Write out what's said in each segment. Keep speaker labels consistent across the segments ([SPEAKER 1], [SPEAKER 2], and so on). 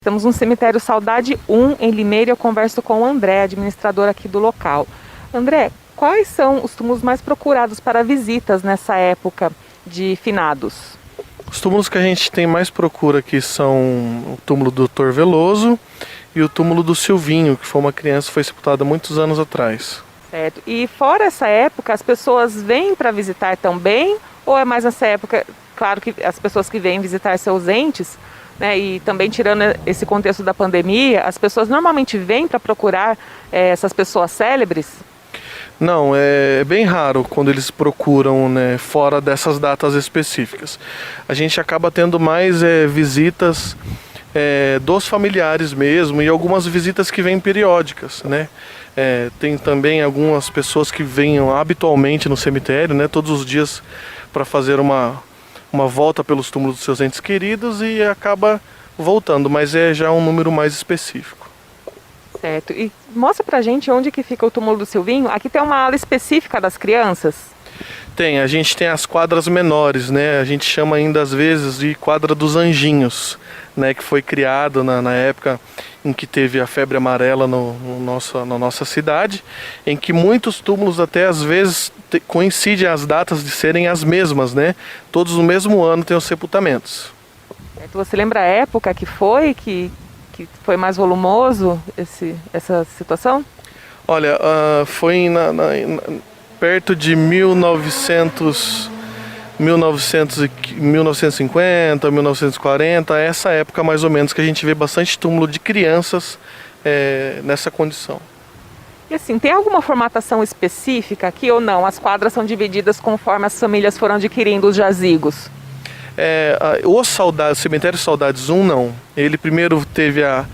[SPEAKER 1] Estamos no cemitério Saudade 1, em Limeira, e eu converso com o André, administrador aqui do local. André, quais são os túmulos mais procurados para visitas nessa época de finados?
[SPEAKER 2] Os túmulos que a gente tem mais procura aqui são o túmulo do Dr. Veloso e o túmulo do Silvinho, que foi uma criança que foi sepultada muitos anos atrás.
[SPEAKER 1] Certo. E fora essa época, as pessoas vêm para visitar também? Ou é mais nessa época, claro que as pessoas que vêm visitar seus entes, né, e também tirando esse contexto da pandemia, as pessoas normalmente vêm para procurar essas pessoas célebres?
[SPEAKER 2] Não, é bem raro quando eles procuram, né, fora dessas datas específicas. A gente acaba tendo mais visitas dos familiares mesmo e algumas visitas que vêm periódicas, né? Tem também algumas pessoas que vêm habitualmente no cemitério, né, todos os dias para fazer uma volta pelos túmulos dos seus entes queridos e acaba voltando, mas é já um número mais específico.
[SPEAKER 1] Certo. E mostra pra gente onde que fica o túmulo do Silvinho. Aqui tem uma ala específica das crianças?
[SPEAKER 2] Tem, a gente tem as quadras menores, né? A gente chama ainda às vezes de quadra dos anjinhos, né? Que foi criado na época em que teve a febre amarela na nossa cidade, em que muitos túmulos até às vezes coincidem as datas de serem as mesmas, né? Todos no mesmo ano tem os sepultamentos.
[SPEAKER 1] Você lembra a época que foi foi mais volumoso essa situação?
[SPEAKER 2] Olha, foi perto de 1950, 1940, essa época mais ou menos que a gente vê bastante túmulo de crianças nessa condição.
[SPEAKER 1] E assim, tem alguma formatação específica aqui ou não? As quadras são divididas conforme as famílias foram adquirindo os jazigos?
[SPEAKER 2] O Cemitério Saudades 1 não. Ele primeiro teve a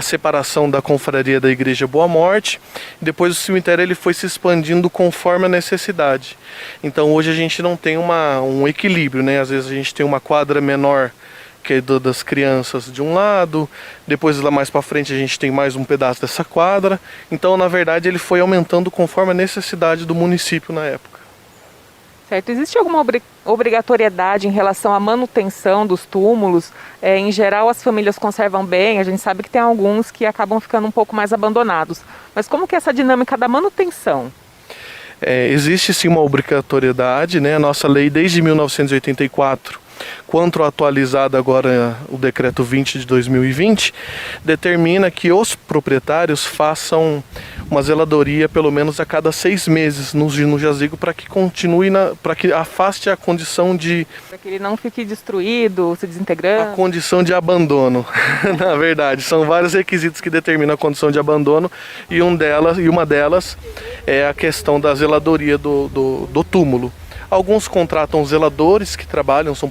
[SPEAKER 2] separação da confraria da Igreja Boa Morte, depois o cemitério ele foi se expandindo conforme a necessidade. Então hoje a gente não tem um equilíbrio, né? Às vezes a gente tem uma quadra menor que é das crianças de um lado, depois lá mais para frente a gente tem mais um pedaço dessa quadra. Então na verdade ele foi aumentando conforme a necessidade do município na época.
[SPEAKER 1] Certo. Existe alguma obrigatoriedade em relação à manutenção dos túmulos? Em geral, as famílias conservam bem, a gente sabe que tem alguns que acabam ficando um pouco mais abandonados. Mas como que é essa dinâmica da manutenção?
[SPEAKER 2] Existe sim uma obrigatoriedade, né? A nossa lei desde 1984, quanto atualizada agora o decreto 20 de 2020, determina que os proprietários façam uma zeladoria pelo menos a cada 6 meses no jazigo para que continue, para que afaste a condição de...
[SPEAKER 1] Para que ele não fique destruído, se desintegrando?
[SPEAKER 2] A condição de abandono, na verdade. São vários requisitos que determinam a condição de abandono e uma delas é a questão da zeladoria do túmulo. Alguns contratam zeladores que trabalham, são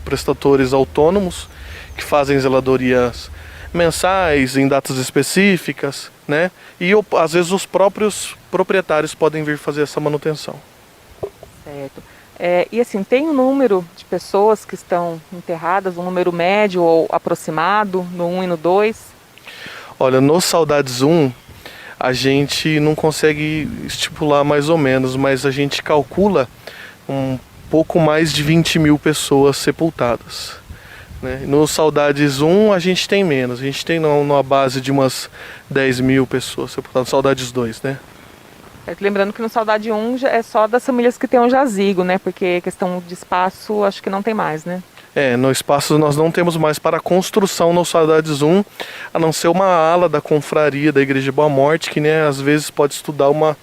[SPEAKER 2] prestatores autônomos, que fazem zeladorias mensais, em datas específicas, né? E às vezes os próprios proprietários podem vir fazer essa manutenção.
[SPEAKER 1] Certo. E assim, tem um número de pessoas que estão enterradas, um número médio ou aproximado, no 1 e no 2?
[SPEAKER 2] Olha, no Saudades 1, a gente não consegue estipular mais ou menos, mas a gente calcula um pouco mais de 20 mil pessoas sepultadas, né? No Saudades 1 a gente tem menos, a gente tem numa base de umas 10 mil pessoas sepultadas, Saudades 2, né?
[SPEAKER 1] Lembrando que no Saudade 1 é só das famílias que tem um jazigo, né? Porque questão de espaço acho que não tem mais, né?
[SPEAKER 2] No espaço nós não temos mais para construção no Saudades 1, a não ser uma ala da confraria da Igreja Boa Morte, que, né, às vezes pode estudar uma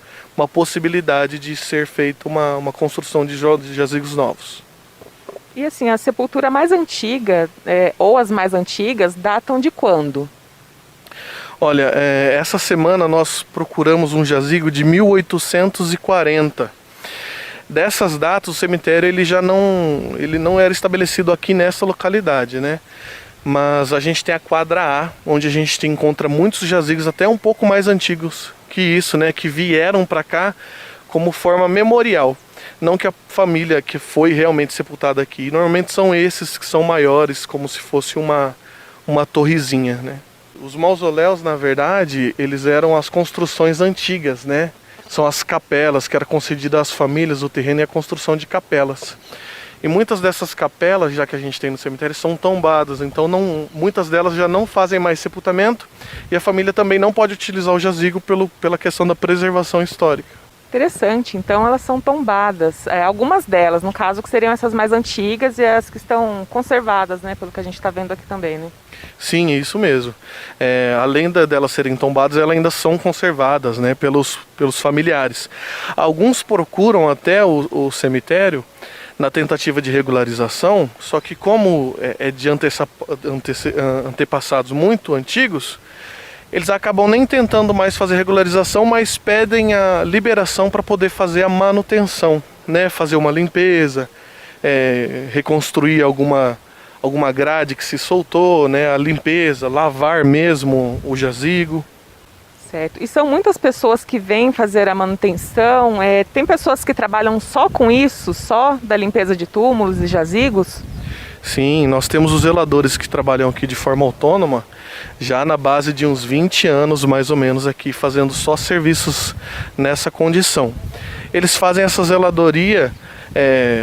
[SPEAKER 2] possibilidade de ser feita uma construção de jazigos novos.
[SPEAKER 1] E assim, a sepultura mais antiga, ou as mais antigas, datam de quando?
[SPEAKER 2] Olha, essa semana nós procuramos um jazigo de 1840. Dessas datas, o cemitério ele não era estabelecido aqui nessa localidade, né? Mas a gente tem a quadra A, onde a gente encontra muitos jazigos até um pouco mais antigos que isso, né? Que vieram para cá como forma memorial. Não que a família que foi realmente sepultada aqui. Normalmente são esses que são maiores, como se fosse uma torrezinha, né? Os mausoléus, na verdade, eles eram as construções antigas, né? São as capelas que era concedida às famílias, o terreno e a construção de capelas. E muitas dessas capelas, já que a gente tem no cemitério, são tombadas, então muitas delas já não fazem mais sepultamento e a família também não pode utilizar o jazigo pela questão da preservação histórica.
[SPEAKER 1] Interessante, então elas são tombadas, algumas delas, no caso, que seriam essas mais antigas e as que estão conservadas, né, pelo que a gente está vendo aqui também, né?
[SPEAKER 2] Sim, é isso mesmo. Além delas serem tombadas, elas ainda são conservadas, né, pelos familiares. Alguns procuram até o cemitério na tentativa de regularização, só que como é de antepassados muito antigos, eles acabam nem tentando mais fazer regularização, mas pedem a liberação para poder fazer a manutenção, né? Fazer uma limpeza, reconstruir alguma grade que se soltou, né? A limpeza, lavar mesmo o jazigo.
[SPEAKER 1] Certo. E são muitas pessoas que vêm fazer a manutenção? Tem pessoas que trabalham só com isso, só da limpeza de túmulos e jazigos?
[SPEAKER 2] Sim, nós temos os zeladores que trabalham aqui de forma autônoma, já na base de uns 20 anos mais ou menos aqui, fazendo só serviços nessa condição. Eles fazem essa zeladoria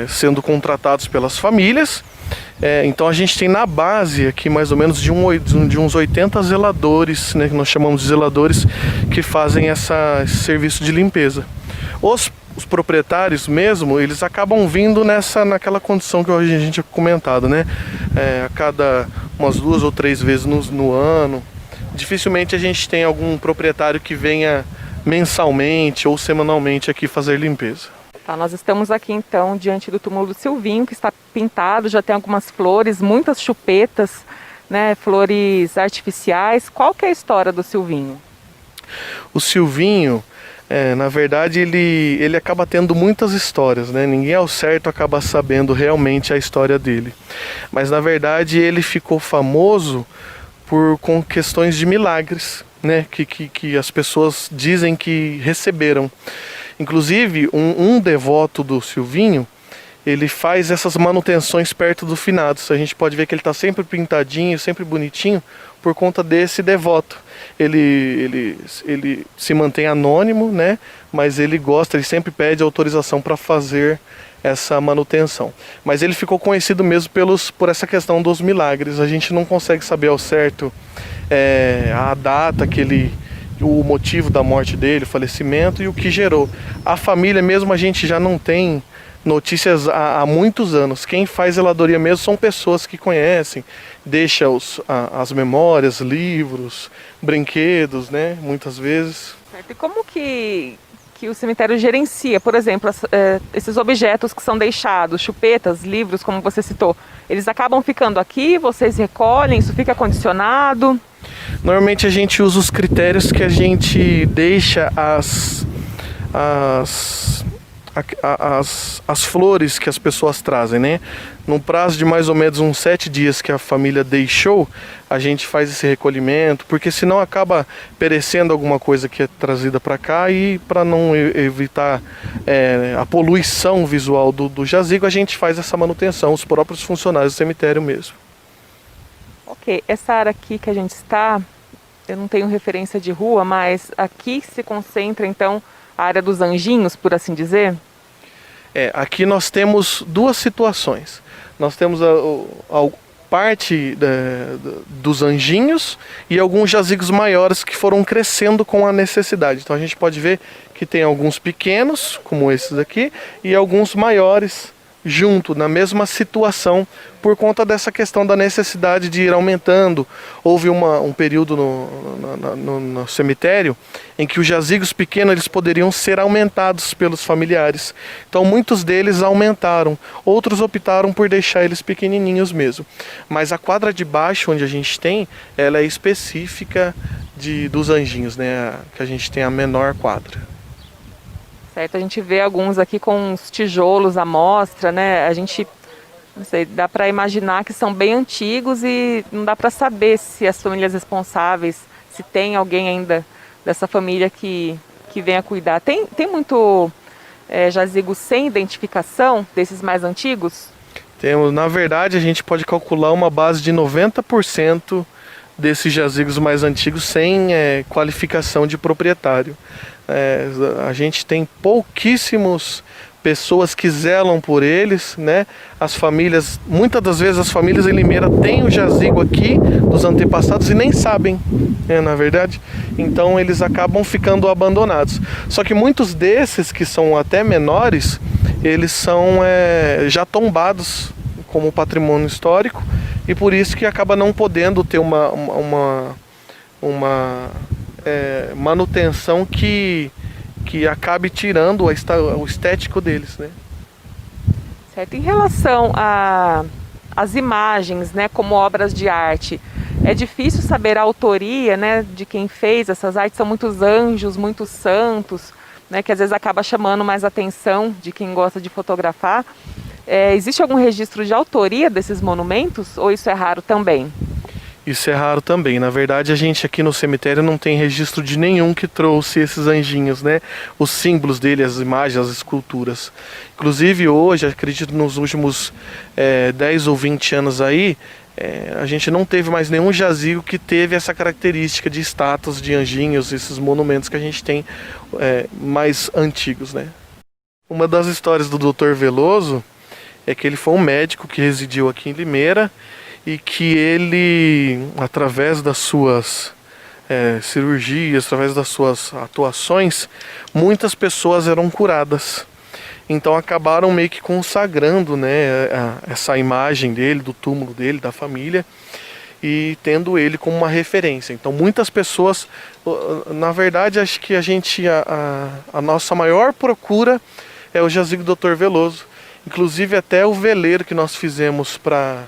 [SPEAKER 2] sendo contratados pelas famílias, então a gente tem na base aqui mais ou menos de uns 80 zeladores, né, que nós chamamos de zeladores, que fazem esse serviço de limpeza. Os proprietários mesmo, eles acabam vindo naquela condição que a gente tinha comentado, né? A cada umas 2 ou 3 vezes no ano. Dificilmente a gente tem algum proprietário que venha mensalmente ou semanalmente aqui fazer limpeza.
[SPEAKER 1] Tá, nós estamos aqui então diante do túmulo do Silvinho, que está pintado, já tem algumas flores, muitas chupetas, né? Flores artificiais. Qual que é a história do Silvinho?
[SPEAKER 2] O Silvinho, na verdade, ele acaba tendo muitas histórias, né? Ninguém ao certo acaba sabendo realmente a história dele. Mas, na verdade, ele ficou famoso com questões de milagres, né? Que as pessoas dizem que receberam. Inclusive, um devoto do Silvinho, ele faz essas manutenções perto do finados. A gente pode ver que ele está sempre pintadinho, sempre bonitinho, por conta desse devoto. Ele se mantém anônimo, né? Mas ele sempre pede autorização para fazer essa manutenção. Mas ele ficou conhecido mesmo por essa questão dos milagres. A gente não consegue saber ao certo a data o motivo da morte dele, o falecimento e o que gerou. A família mesmo a gente já não tem notícias há muitos anos. Quem faz zeladoria mesmo são pessoas que conhecem, deixa as memórias, livros, brinquedos, né? Muitas vezes.
[SPEAKER 1] Certo. E como que o cemitério gerencia, por exemplo, esses objetos que são deixados, chupetas, livros, como você citou, eles acabam ficando aqui, vocês recolhem, isso fica condicionado?
[SPEAKER 2] Normalmente a gente usa os critérios que a gente deixa as flores que as pessoas trazem, né? Num prazo de mais ou menos uns 7 dias que a família deixou, a gente faz esse recolhimento, porque senão acaba perecendo alguma coisa que é trazida para cá, e para não evitar a poluição visual do jazigo, a gente faz essa manutenção, os próprios funcionários do cemitério mesmo.
[SPEAKER 1] Ok, essa área aqui que a gente está, eu não tenho referência de rua, mas aqui se concentra então a área dos anjinhos, por assim dizer?
[SPEAKER 2] Aqui nós temos 2 situações. Nós temos a parte dos anjinhos e alguns jazigos maiores que foram crescendo com a necessidade. Então a gente pode ver que tem alguns pequenos, como esses aqui, e alguns maiores junto, na mesma situação, por conta dessa questão da necessidade de ir aumentando. Houve um período no cemitério em que os jazigos pequenos eles poderiam ser aumentados pelos familiares. Então muitos deles aumentaram, outros optaram por deixar eles pequenininhos mesmo. Mas a quadra de baixo, onde a gente tem, ela é específica dos anjinhos, né? Que a gente tem a menor quadra.
[SPEAKER 1] Certo, a gente vê alguns aqui com os tijolos à mostra, né? A gente, não sei, dá para imaginar que são bem antigos e não dá para saber se as famílias responsáveis, se tem alguém ainda dessa família que venha cuidar. Tem muito jazigo sem identificação desses mais antigos?
[SPEAKER 2] Temos, na verdade, a gente pode calcular uma base de 90% desses jazigos mais antigos sem qualificação de proprietário. A gente tem pouquíssimos pessoas que zelam por eles, né? As famílias, muitas das vezes as famílias em Limeira têm o jazigo aqui dos antepassados e nem sabem, né, na verdade. Então eles acabam ficando abandonados. Só que muitos desses que são até menores, eles são já tombados como patrimônio histórico e por isso que acaba não podendo ter uma manutenção que acabe tirando o estético deles, né?
[SPEAKER 1] Certo. Em relação às imagens, né, como obras de arte, é difícil saber a autoria, né, de quem fez essas artes. São muitos anjos, muitos santos, né, que às vezes acaba chamando mais atenção de quem gosta de fotografar. Existe algum registro de autoria desses monumentos ou isso é raro também?
[SPEAKER 2] Isso é raro também. Na verdade, a gente aqui no cemitério não tem registro de nenhum que trouxe esses anjinhos, né? Os símbolos dele, as imagens, as esculturas. Inclusive hoje, acredito nos últimos 10 ou 20 anos aí, a gente não teve mais nenhum jazigo que teve essa característica de estátuas de anjinhos, esses monumentos que a gente tem mais antigos, né? Uma das histórias do Dr. Veloso é que ele foi um médico que residiu aqui em Limeira e que ele, através das suas cirurgias, através das suas atuações, muitas pessoas eram curadas. Então acabaram meio que consagrando, né, essa imagem dele, do túmulo dele, da família, e tendo ele como uma referência. Então muitas pessoas, na verdade, acho que a nossa maior procura é o jazigo Dr. Veloso. Inclusive até o veleiro que nós fizemos para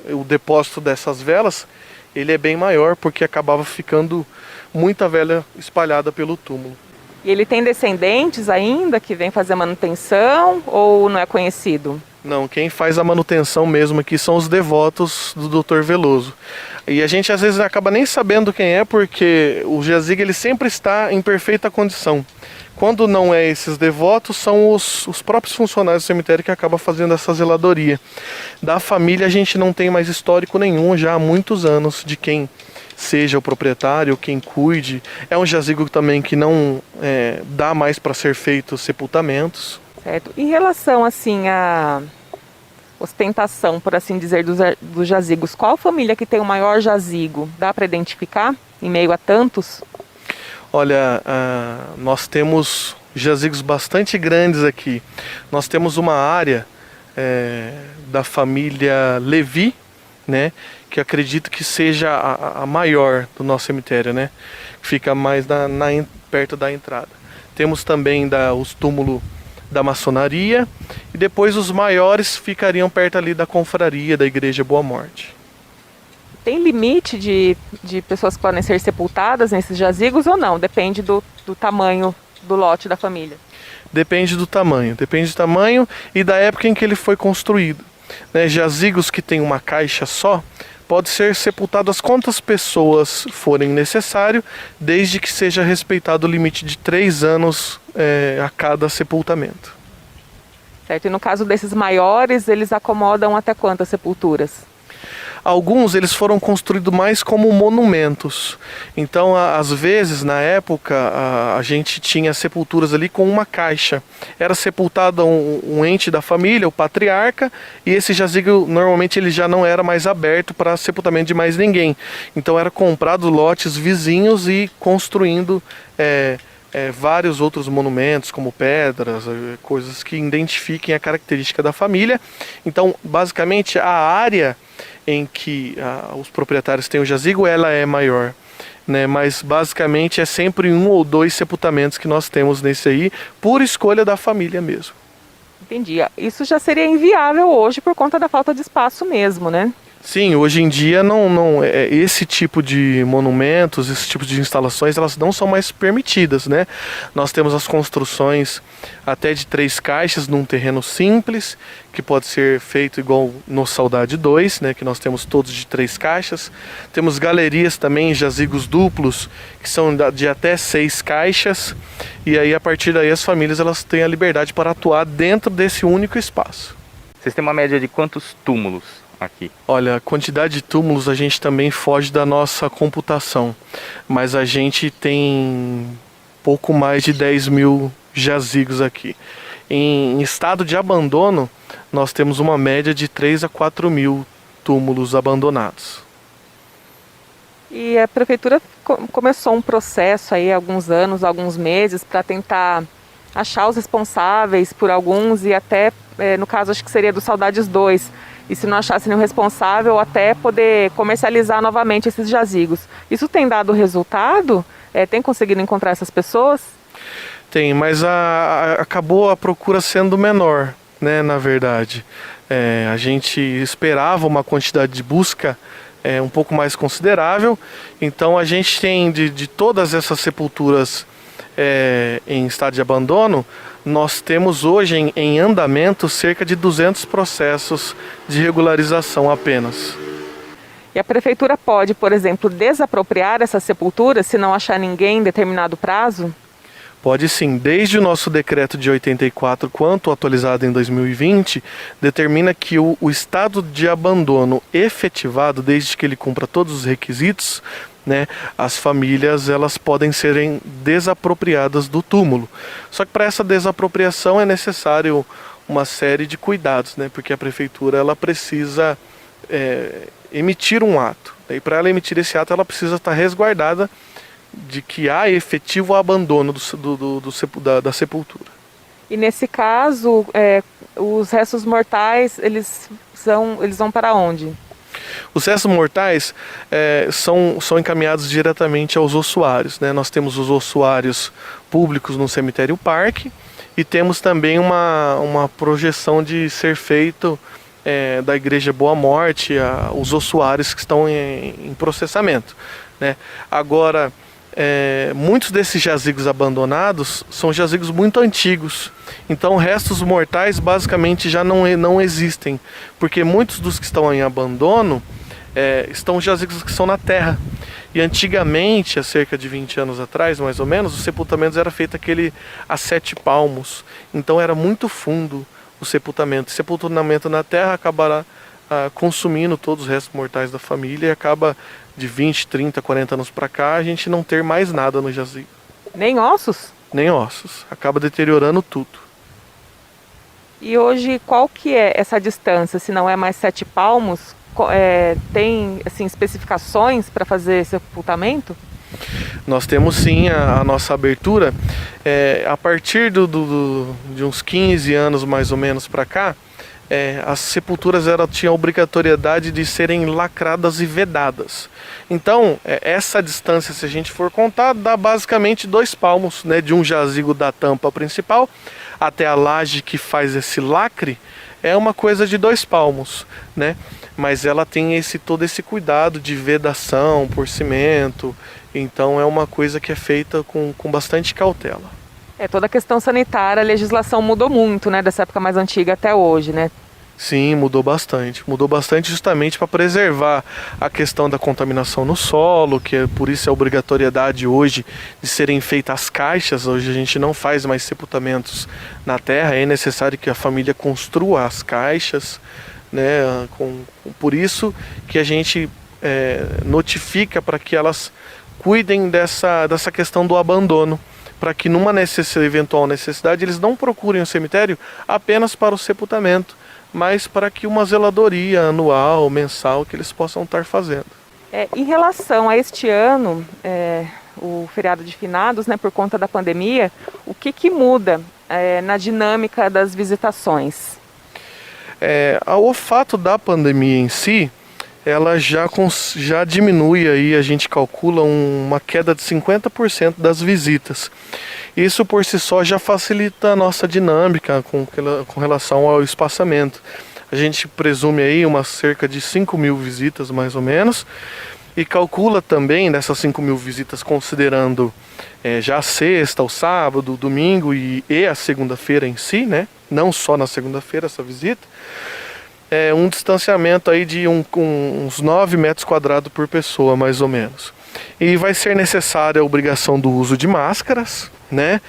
[SPEAKER 2] o depósito dessas velas, ele é bem maior porque acabava ficando muita vela espalhada pelo túmulo.
[SPEAKER 1] E ele tem descendentes ainda que vêm fazer manutenção ou não é conhecido?
[SPEAKER 2] Não, quem faz a manutenção mesmo aqui são os devotos do Dr. Veloso. E a gente às vezes acaba nem sabendo quem é porque o jazigo ele sempre está em perfeita condição. Quando não é esses devotos, são os próprios funcionários do cemitério que acabam fazendo essa zeladoria. Da família a gente não tem mais histórico nenhum já há muitos anos de quem seja o proprietário, quem cuide. É um jazigo também que não dá mais para ser feito sepultamentos.
[SPEAKER 1] Certo. Em relação assim à ostentação, por assim dizer, dos jazigos, qual família que tem o maior jazigo? Dá para identificar em meio a tantos?
[SPEAKER 2] Olha, nós temos jazigos bastante grandes aqui. Nós temos uma área da família Levi, né, que acredito que seja a maior do nosso cemitério, né? Fica mais perto da entrada. Temos também os túmulos da maçonaria e depois os maiores ficariam perto ali da confraria da Igreja Boa Morte.
[SPEAKER 1] Tem limite de pessoas que podem ser sepultadas nesses jazigos ou não? Depende do tamanho do lote da família?
[SPEAKER 2] Depende do tamanho e da época em que ele foi construído. Né? Jazigos que tem uma caixa só, pode ser sepultadas quantas pessoas forem necessário, desde que seja respeitado o limite de 3 anos a cada sepultamento.
[SPEAKER 1] Certo, e no caso desses maiores, eles acomodam até quantas sepulturas?
[SPEAKER 2] Alguns eles foram construídos mais como monumentos. Então, às vezes, na época, a gente tinha sepulturas ali com uma caixa. Era sepultado um ente da família, o patriarca, e esse jazigo normalmente ele já não era mais aberto para sepultamento de mais ninguém. Então, era comprado lotes vizinhos e construindo vários outros monumentos, como pedras, coisas que identifiquem a característica da família. Então, basicamente, a área em que os proprietários têm o jazigo, ela é maior, né? Mas basicamente é sempre 1 ou 2 sepultamentos que nós temos nesse aí, por escolha da família mesmo.
[SPEAKER 1] Entendi. Isso já seria inviável hoje por conta da falta de espaço mesmo, né?
[SPEAKER 2] Sim, hoje em dia esse tipo de monumentos, esse tipo de instalações, elas não são mais permitidas, né? Nós temos as construções até de 3 caixas num terreno simples, que pode ser feito igual no Saudade 2, né? Que nós temos todos de 3 caixas. Temos galerias também, jazigos duplos, que são de até 6 caixas. E aí, a partir daí, as famílias elas têm a liberdade para atuar dentro desse único espaço.
[SPEAKER 3] Vocês têm uma média de quantos túmulos aqui?
[SPEAKER 2] Olha, a quantidade de túmulos a gente também foge da nossa computação, mas a gente tem pouco mais de 10 mil jazigos aqui. Em estado de abandono, nós temos uma média de 3 a 4 mil túmulos abandonados.
[SPEAKER 1] E a prefeitura começou um processo aí há alguns anos, alguns meses, para tentar achar os responsáveis por alguns e até, no caso, acho que seria do Saudades 2. E se não achasse nenhum responsável, até poder comercializar novamente esses jazigos. Isso tem dado resultado? Tem conseguido encontrar essas pessoas?
[SPEAKER 2] Tem, mas acabou a procura sendo menor, né, na verdade. A gente esperava uma quantidade de busca um pouco mais considerável, então a gente tem de todas essas sepulturas em estado de abandono, nós temos hoje em andamento cerca de 200 processos de regularização apenas.
[SPEAKER 1] E a prefeitura pode, por exemplo, desapropriar essas sepulturas se não achar ninguém em determinado prazo?
[SPEAKER 2] Pode sim, desde o nosso decreto de 84, quanto atualizado em 2020, determina que o estado de abandono efetivado, desde que ele cumpra todos os requisitos, né, as famílias elas podem serem desapropriadas do túmulo. Só que para essa desapropriação é necessário uma série de cuidados, né, porque a prefeitura ela precisa emitir um ato. E para ela emitir esse ato, ela precisa estar resguardada de que há efetivo abandono da sepultura.
[SPEAKER 1] E nesse caso, os restos mortais, eles vão para onde?
[SPEAKER 2] Os restos mortais são encaminhados diretamente aos ossuários, né? Nós temos os ossuários públicos no cemitério Parque e temos também uma projeção de ser feito da Igreja Boa Morte, os ossuários que estão em processamento, né? Agora, muitos desses jazigos abandonados são jazigos muito antigos, então restos mortais basicamente já não existem, porque muitos dos que estão em abandono estão jazigos que são na terra. E antigamente, há cerca de 20 anos atrás, mais ou menos, os sepultamentos era feito a 7 palmos, então era muito fundo o sepultamento. O sepultamento na terra acabará consumindo todos os restos mortais da família e acaba de 20, 30, 40 anos para cá a gente não ter mais nada no jazigo. Nem
[SPEAKER 1] ossos?
[SPEAKER 2] Nem ossos. Acaba deteriorando tudo.
[SPEAKER 1] E hoje qual que é essa distância? Se não é mais 7 palmos, tem assim, especificações para fazer esse sepultamento?
[SPEAKER 2] Nós temos sim a nossa abertura. A partir de uns 15 anos mais ou menos para cá, as sepulturas tinham a obrigatoriedade de serem lacradas e vedadas. Então, essa distância, se a gente for contar, dá basicamente 2 palmos, né, de um jazigo da tampa principal até a laje que faz esse lacre, é uma coisa de 2 palmos, né? Mas ela tem todo esse cuidado de vedação por cimento, então é uma coisa que é feita com bastante cautela.
[SPEAKER 1] Toda a questão sanitária, a legislação mudou muito, né, dessa época mais antiga até hoje, né?
[SPEAKER 2] Sim, mudou bastante justamente para preservar a questão da contaminação no solo, que por isso é obrigatoriedade hoje de serem feitas as caixas. Hoje a gente não faz mais sepultamentos na terra, é necessário que a família construa as caixas, né? Por isso que a gente notifica para que elas cuidem dessa questão do abandono, para que numa eventual necessidade eles não procurem o cemitério apenas para o sepultamento, mas para que uma zeladoria anual, mensal, que eles possam estar fazendo.
[SPEAKER 1] Em relação a este ano, o feriado de finados, né, por conta da pandemia, o que muda na dinâmica das visitações?
[SPEAKER 2] O fato da pandemia em si, ela já diminui, aí a gente calcula uma queda de 50% das visitas. Isso por si só já facilita a nossa dinâmica com relação ao espaçamento. A gente presume aí cerca de 5 mil visitas mais ou menos, e calcula também dessas 5 mil visitas considerando já a sexta, o sábado, o domingo e a segunda-feira em si, né? Não só na segunda-feira essa visita. Um distanciamento aí de uns 9 metros quadrados por pessoa, mais ou menos. E vai ser necessária a obrigação do uso de máscaras, né?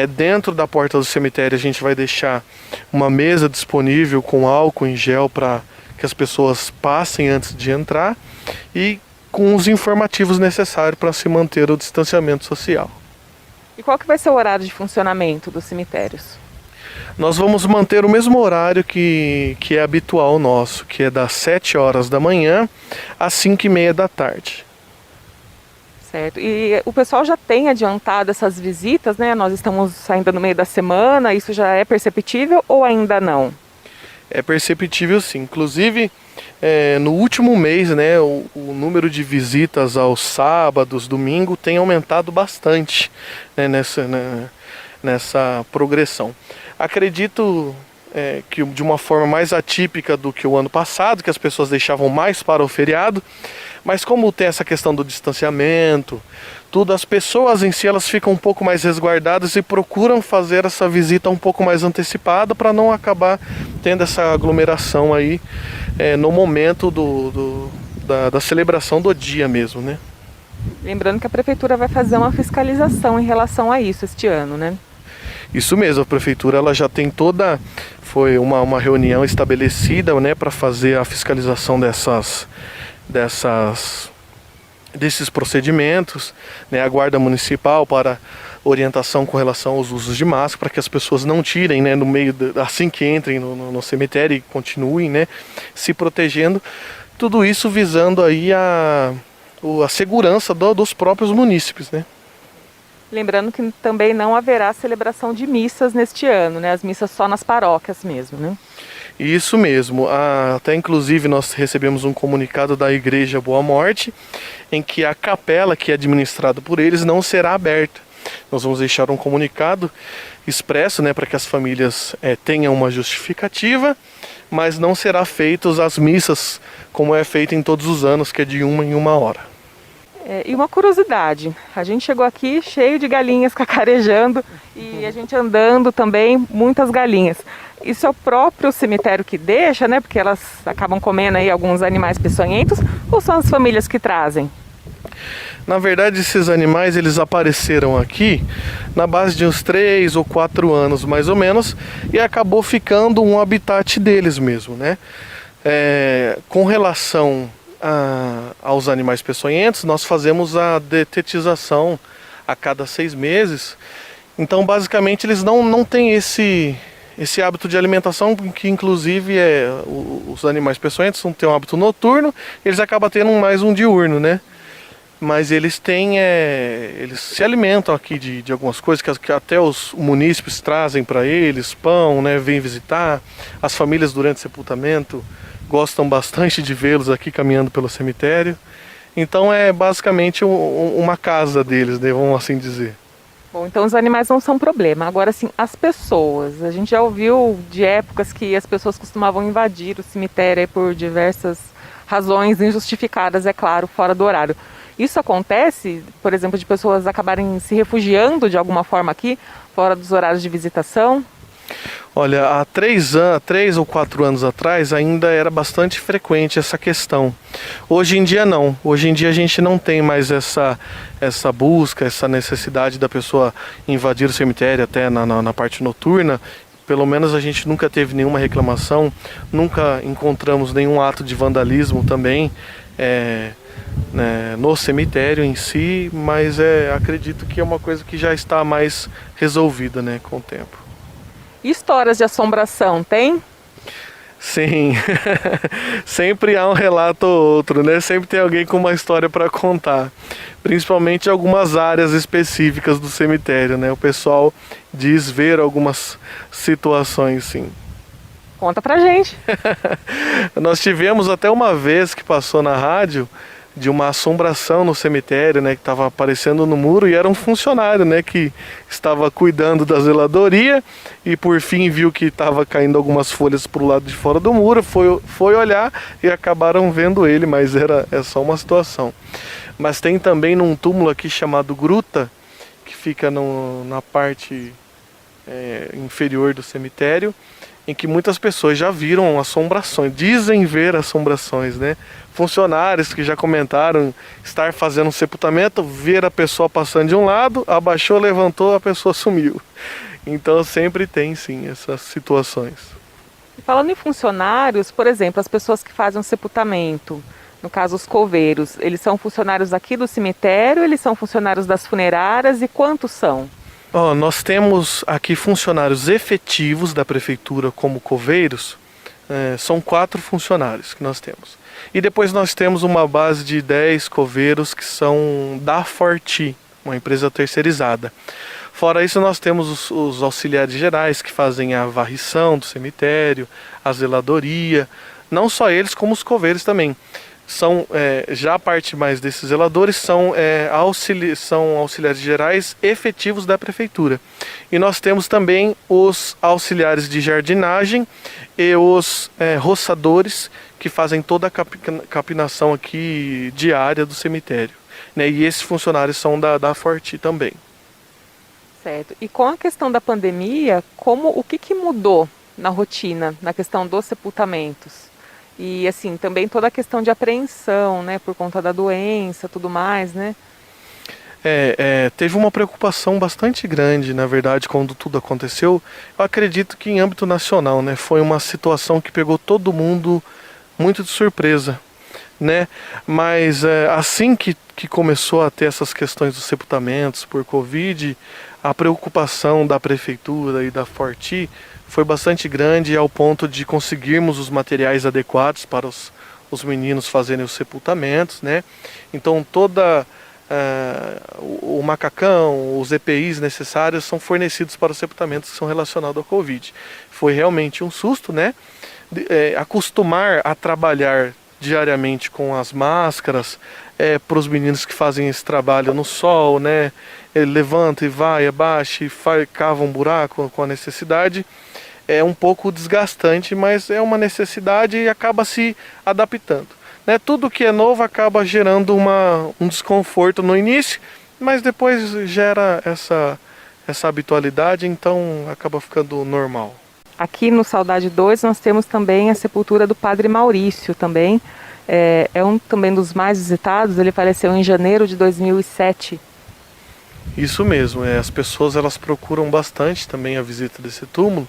[SPEAKER 2] Dentro da porta do cemitério a gente vai deixar uma mesa disponível com álcool em gel para que as pessoas passem antes de entrar e com os informativos necessários para se manter o distanciamento social.
[SPEAKER 1] E qual que vai ser o horário de funcionamento dos cemitérios?
[SPEAKER 2] Nós vamos manter o mesmo horário que é habitual nosso, que é das 7 horas da manhã às 5h30 da tarde.
[SPEAKER 1] Certo. E o pessoal já tem adiantado essas visitas, né? Nós estamos ainda no meio da semana, isso já é perceptível ou ainda não?
[SPEAKER 2] É perceptível sim. Inclusive, no último mês, né, o número de visitas aos sábados, domingo, tem aumentado bastante, né, nessa progressão. Acredito que de uma forma mais atípica do que o ano passado, que as pessoas deixavam mais para o feriado, mas como tem essa questão do distanciamento, tudo, as pessoas em si elas ficam um pouco mais resguardadas e procuram fazer essa visita um pouco mais antecipada para não acabar tendo essa aglomeração aí no momento da celebração do dia mesmo, né?
[SPEAKER 1] Lembrando que a prefeitura vai fazer uma fiscalização em relação a isso este ano, né?
[SPEAKER 2] Isso mesmo, a prefeitura ela já tem foi uma reunião estabelecida, né, para fazer a fiscalização desses procedimentos, né, a guarda municipal para orientação com relação aos usos de máscara, para que as pessoas não tirem, né, no meio assim que entrem no cemitério e continuem, né, se protegendo. Tudo isso visando aí a segurança dos próprios munícipes, né?
[SPEAKER 1] Lembrando que também não haverá celebração de missas neste ano, né? As missas só nas paróquias mesmo, né?
[SPEAKER 2] Isso mesmo. Até inclusive nós recebemos um comunicado da Igreja Boa Morte, em que a capela que é administrada por eles não será aberta. Nós vamos deixar um comunicado expresso, né, para que as famílias tenham uma justificativa, mas não será feitas as missas como é feito em todos os anos, que é de 1 em 1 hora.
[SPEAKER 1] E uma curiosidade, a gente chegou aqui cheio de galinhas cacarejando e a gente andando também, muitas galinhas. Isso é o próprio cemitério que deixa, né? Porque elas acabam comendo aí alguns animais peçonhentos, ou são as famílias que trazem?
[SPEAKER 2] Na verdade, esses animais eles apareceram aqui na base de uns 3 ou 4 anos mais ou menos e acabou ficando um habitat deles mesmo, né? Com relação aos animais peçonhentos, nós fazemos a detetização a cada 6 meses. Então, basicamente, eles não têm esse hábito de alimentação, que inclusive os animais peçonhentos não têm um hábito noturno, eles acabam tendo mais um diurno, né? Mas eles têm, eles se alimentam aqui de algumas coisas que até os munícipes trazem para eles, pão, né? Vêm visitar, as famílias durante o sepultamento gostam bastante de vê-los aqui caminhando pelo cemitério. Então é basicamente uma casa deles, né, vamos assim dizer.
[SPEAKER 1] Bom, então os animais não são problema. Agora sim, as pessoas. A gente já ouviu de épocas que as pessoas costumavam invadir o cemitério aí por diversas razões injustificadas, é claro, fora do horário. Isso acontece, por exemplo, de pessoas acabarem se refugiando de alguma forma aqui, fora dos horários de visitação?
[SPEAKER 2] Olha, há 3 ou 4 anos atrás ainda era bastante frequente essa questão. Hoje em dia não. Hoje em dia a gente não tem mais essa busca, essa necessidade da pessoa invadir o cemitério até na parte noturna. Pelo menos a gente nunca teve nenhuma reclamação, nunca encontramos nenhum ato de vandalismo também no cemitério em si, mas acredito que é uma coisa que já está mais resolvida, né, com o tempo.
[SPEAKER 1] Histórias de assombração, tem?
[SPEAKER 2] Sim, sempre há um relato ou outro, né? Sempre tem alguém com uma história para contar, principalmente em algumas áreas específicas do cemitério, né? O pessoal diz ver algumas situações, sim.
[SPEAKER 1] Conta pra gente.
[SPEAKER 2] Nós tivemos até uma vez que passou na rádio de uma assombração no cemitério, né, que estava aparecendo no muro, e era um funcionário, né, que estava cuidando da zeladoria e por fim viu que estava caindo algumas folhas para o lado de fora do muro, foi olhar e acabaram vendo ele, mas é só uma situação. Mas tem também num túmulo aqui chamado Gruta, que fica na parte inferior do cemitério, em que muitas pessoas já viram assombrações, dizem ver assombrações, né? Funcionários que já comentaram estar fazendo um sepultamento, ver a pessoa passando de um lado, abaixou, levantou, a pessoa sumiu. Então sempre tem sim essas situações.
[SPEAKER 1] E falando em funcionários, por exemplo, as pessoas que fazem um sepultamento, no caso os coveiros, eles são funcionários aqui do cemitério, eles são funcionários das funerárias e quantos são?
[SPEAKER 2] Ó, nós temos aqui funcionários efetivos da prefeitura como coveiros, são 4 funcionários que nós temos. E depois nós temos uma base de 10 coveiros que são da Forti, uma empresa terceirizada. Fora isso, nós temos os auxiliares gerais que fazem a varrição do cemitério, a zeladoria, não só eles, como os coveiros também. São, já a parte mais desses zeladores são auxiliares gerais efetivos da prefeitura. E nós temos também os auxiliares de jardinagem e os roçadores que fazem toda a capinação aqui diária do cemitério, né? E esses funcionários são da Forti também.
[SPEAKER 1] Certo. E com a questão da pandemia, o que mudou na rotina, na questão dos sepultamentos? E assim, também toda a questão de apreensão, né, por conta da doença, tudo mais, né?
[SPEAKER 2] Teve uma preocupação bastante grande, na verdade, quando tudo aconteceu. Eu acredito que em âmbito nacional, né, foi uma situação que pegou todo mundo muito de surpresa, né? Mas assim que começou a ter essas questões dos sepultamentos por Covid, a preocupação da prefeitura e da Forti foi bastante grande, ao ponto de conseguirmos os materiais adequados para os meninos fazerem os sepultamentos, né? Então o macacão, os EPIs necessários são fornecidos para os sepultamentos que são relacionados ao Covid. Foi realmente um susto, né? Acostumar a trabalhar diariamente com as máscaras, para os meninos que fazem esse trabalho no sol, né? Ele levanta e vai, abaixa e cava um buraco com a necessidade. É um pouco desgastante, mas é uma necessidade e acaba se adaptando, né? Tudo que é novo acaba gerando um desconforto no início, mas depois gera essa habitualidade, então acaba ficando normal.
[SPEAKER 1] Aqui no Saudade 2 nós temos também a sepultura do Padre Maurício também. É um também dos mais visitados, ele faleceu em janeiro de 2007.
[SPEAKER 2] Isso mesmo, as pessoas elas procuram bastante também a visita desse túmulo,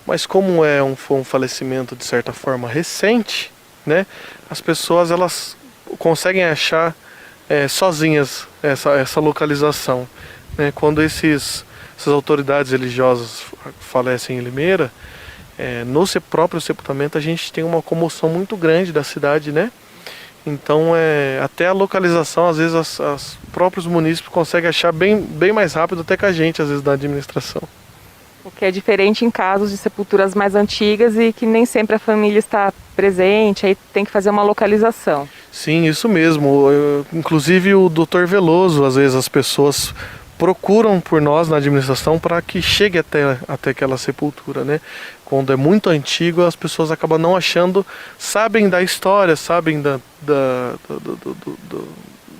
[SPEAKER 2] mas como foi um falecimento de certa forma recente, né, as pessoas elas conseguem achar sozinhas essa localização, né? Quando essas autoridades religiosas falecem em Limeira, no próprio sepultamento a gente tem uma comoção muito grande da cidade, né? Então até a localização, às vezes os próprios munícipes conseguem achar bem mais rápido até que a gente, às vezes, da administração.
[SPEAKER 1] O que é diferente em casos de sepulturas mais antigas e que nem sempre a família está presente, aí tem que fazer uma localização.
[SPEAKER 2] Sim, isso mesmo. Inclusive o Dr. Veloso, às vezes as pessoas procuram por nós na administração para que chegue até aquela sepultura, né? Quando é muito antigo, as pessoas acabam não achando, sabem da história, sabem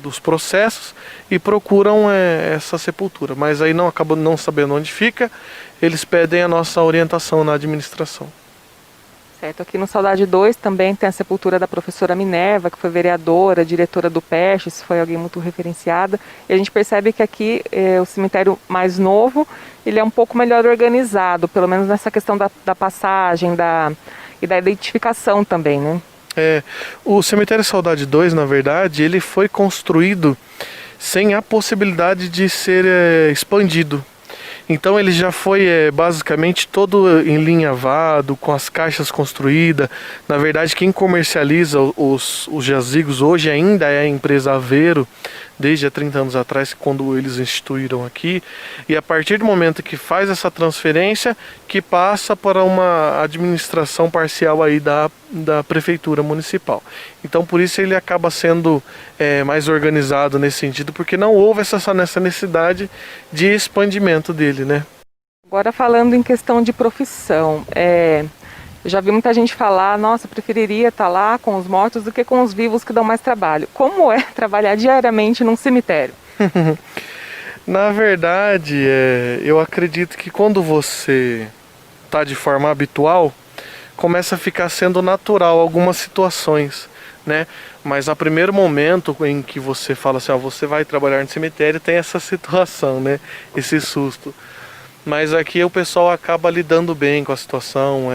[SPEAKER 2] dos processos e procuram essa sepultura, mas aí acabam não sabendo onde fica, eles pedem a nossa orientação na administração.
[SPEAKER 1] Certo, aqui no Saudade 2 também tem a sepultura da professora Minerva, que foi vereadora, diretora do PES, foi alguém muito referenciada. E a gente percebe que aqui o cemitério mais novo, ele é um pouco melhor organizado, pelo menos nessa questão da passagem e da identificação também, né?
[SPEAKER 2] O cemitério Saudade 2, na verdade, ele foi construído sem a possibilidade de ser expandido. Então ele já foi basicamente todo enlinhavado, com as caixas construídas. Na verdade, quem comercializa os jazigos hoje ainda é a empresa Aveiro, desde há 30 anos atrás, quando eles instituíram aqui. E a partir do momento que faz essa transferência, que passa para uma administração parcial aí da prefeitura municipal. Então por isso ele acaba sendo mais organizado nesse sentido, porque não houve essa necessidade de expandimento dele, né?
[SPEAKER 1] Agora falando em questão de profissão, eu já vi muita gente falar, nossa, preferiria estar lá com os mortos do que com os vivos que dão mais trabalho. Como é trabalhar diariamente num cemitério?
[SPEAKER 2] Na verdade, eu acredito que quando você está de forma habitual, começa a ficar sendo natural algumas situações, né? Mas a primeiro momento em que você fala assim, você vai trabalhar no cemitério, tem essa situação, né? Esse susto. Mas aqui o pessoal acaba lidando bem com a situação,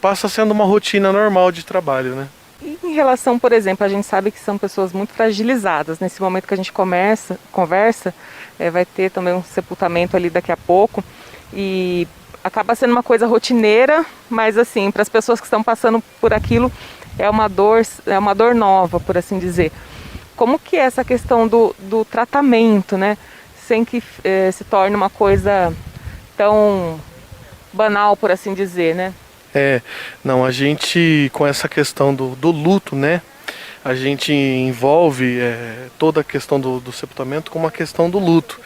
[SPEAKER 2] passa sendo uma rotina normal de trabalho, né?
[SPEAKER 1] E em em relação, por exemplo, a gente sabe que são pessoas muito fragilizadas. Nesse momento que a gente conversa, vai ter também um sepultamento ali daqui a pouco. E acaba sendo uma coisa rotineira, mas assim, para as pessoas que estão passando por aquilo, é uma dor nova, por assim dizer. Como que é essa questão do tratamento, né? Sem que se torne uma coisa tão banal, por assim dizer, né?
[SPEAKER 2] Não, a gente, com essa questão do luto, né? A gente envolve toda a questão do sepultamento com uma questão do luto.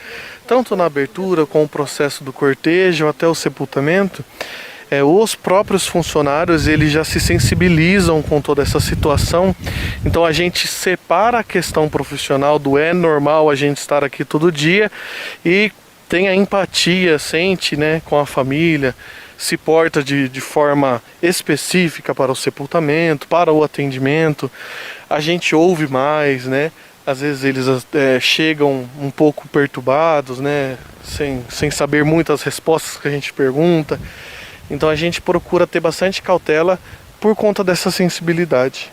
[SPEAKER 2] Tanto na abertura, com o processo do cortejo, até o sepultamento, os próprios funcionários eles já se sensibilizam com toda essa situação. Então a gente separa a questão profissional do normal a gente estar aqui todo dia e tem a empatia, sente, né, com a família, se porta de forma específica para o sepultamento, para o atendimento. A gente ouve mais, né? Às vezes eles chegam um pouco perturbados, né? Sem saber muitas respostas que a gente pergunta. Então a gente procura ter bastante cautela por conta dessa sensibilidade.